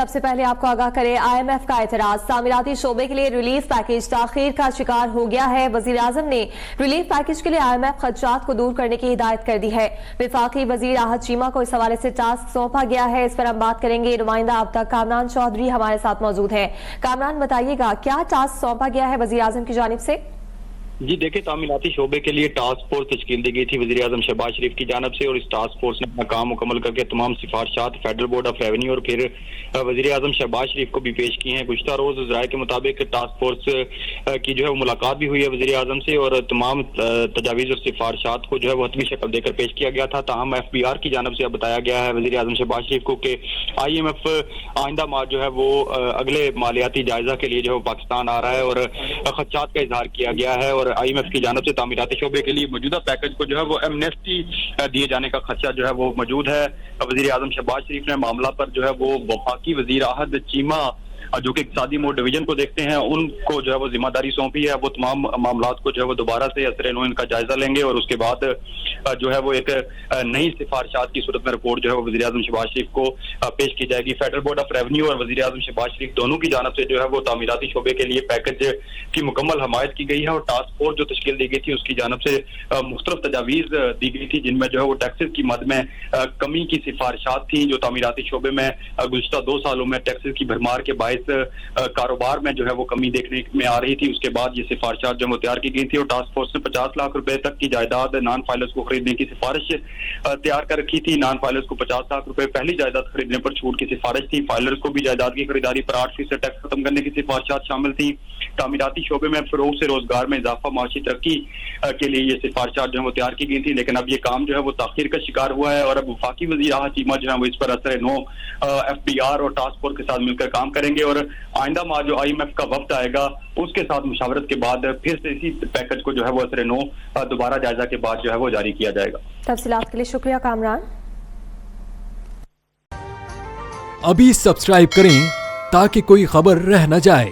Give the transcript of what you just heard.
سب سے پہلے آپ کو آگاہ کرے IMF کا اعتراض تعمیراتی شعبے کے لیے ریلیف پیکج تاخیر کا شکار ہو گیا ہے۔ وزیر اعظم نے ریلیف پیکج کے لیے IMF خدشات کو دور کرنے کی ہدایت کر دی ہے۔ وفاقی وزیر راحت چیمہ کو اس حوالے سے ٹاسک سونپا گیا ہے، اس پر ہم بات کریں گے۔ نمائندہ اب تک کامران چودھری ہمارے ساتھ موجود ہیں۔ کامران بتائیے گا کیا ٹاسک سونپا گیا ہے وزیر اعظم کی جانب سے؟ جی دیکھیں، تعمیراتی شعبے کے لیے ٹاسک فورس تشکیل دی گئی تھی وزیر اعظم شہباز شریف کی جانب سے، اور اس ٹاسک فورس نے اپنا کام مکمل کر کے تمام سفارشات فیڈرل بورڈ آف ریونیو اور پھر وزیر اعظم شہباز شریف کو بھی پیش کی ہیں۔ گزشتہ روز ذرائع کے مطابق ٹاسک فورس کی جو ہے وہ ملاقات بھی ہوئی ہے وزیر اعظم سے، اور تمام تجاویز اور سفارشات کو جو ہے وہ حتمی شکل دے کر پیش کیا گیا تھا۔ تاہم FBR کی جانب سے اب بتایا گیا ہے وزیر اعظم شہباز شریف کو کہ IMF آئندہ ماہ جو ہے وہ اگلے مالیاتی جائزہ کے لیے جو ہے پاکستان آ رہا ہے، اور خدشات کا اظہار کیا گیا ہے، اور IMF کی جانب سے تعمیراتی شعبے کے لیے موجودہ پیکج کو جو ہے وہ ایمنیسٹی دیے جانے کا خدشہ جو ہے وہ موجود ہے۔ وزیر اعظم شہباز شریف نے معاملہ پر جو ہے وہ وفاقی وزیر راحت چیمہ جو کہ اقتصادی امور ڈویژن کو دیکھتے ہیں ان کو جو ہے وہ ذمہ داری سونپی ہے۔ وہ تمام معاملات کو جو ہے وہ دوبارہ سے اثر نو ان کا جائزہ لیں گے، اور اس کے بعد جو ہے وہ ایک نئی سفارشات کی صورت میں رپورٹ جو ہے وہ وزیر اعظم شہباز شریف کو پیش کی جائے گی۔ فیڈرل بورڈ آف ریونیو اور وزیر اعظم شہباز شریف دونوں کی جانب سے جو ہے وہ تعمیراتی شعبے کے لیے پیکج کی مکمل حمایت کی گئی ہے، اور ٹاسک فورس جو تشکیل دی گئی تھی اس کی جانب سے مختلف تجاویز دی گئی تھی، جن میں جو ہے وہ ٹیکسز کی مد میں کمی کی سفارشات تھیں، جو تعمیراتی شعبے میں گزشتہ 2 سالوں میں ٹیکسز کی بھرمار کے باعث کاروبار میں جو ہے وہ کمی دیکھنے میں آ رہی تھی۔ اس کے بعد یہ سفارشات جو تیار کی گئی تھی، اور ٹاسک فورس نے 50 لاکھ روپے تک کی جائیداد نان فائلرز کو خریدنے کی سفارش تیار کر رکھی تھی۔ نان فائلرز کو 50 لاکھ روپے پہلی جائیداد خریدنے پر چھوٹ کی سفارش تھی۔ فائلرز کو بھی جائیداد کی خریداری پر 8% ٹیکس ختم کرنے کی سفارشات شامل تھیں۔ تعمیراتی شعبے میں فروغ سے روزگار میں اضافہ، معاشی ترقی کے لیے یہ سفارشات جو ہے وہ تیار کی گئی تھی، لیکن اب یہ کام جو ہے وہ تاخیر کا شکار ہوا ہے، اور اب وفاقی وزیر راحت چیمہ جو ہے وہ اس پر اثر نو FBR اور ٹاسک فورس کے ساتھ مل کر کام کریں گے، اور آئندہ ماہ جو IMF کا وفد آئے گا اس کے ساتھ مشاورت کے بعد پھر سے اسی پیکج کو جو ہے وہ اثر نو دوبارہ جائزہ کے بعد جو ہے وہ جاری کیا جائے گا۔ تفصیلات کے لیے شکریہ کامران۔ ابھی سبسکرائب کریں تاکہ کوئی خبر رہ نہ جائے۔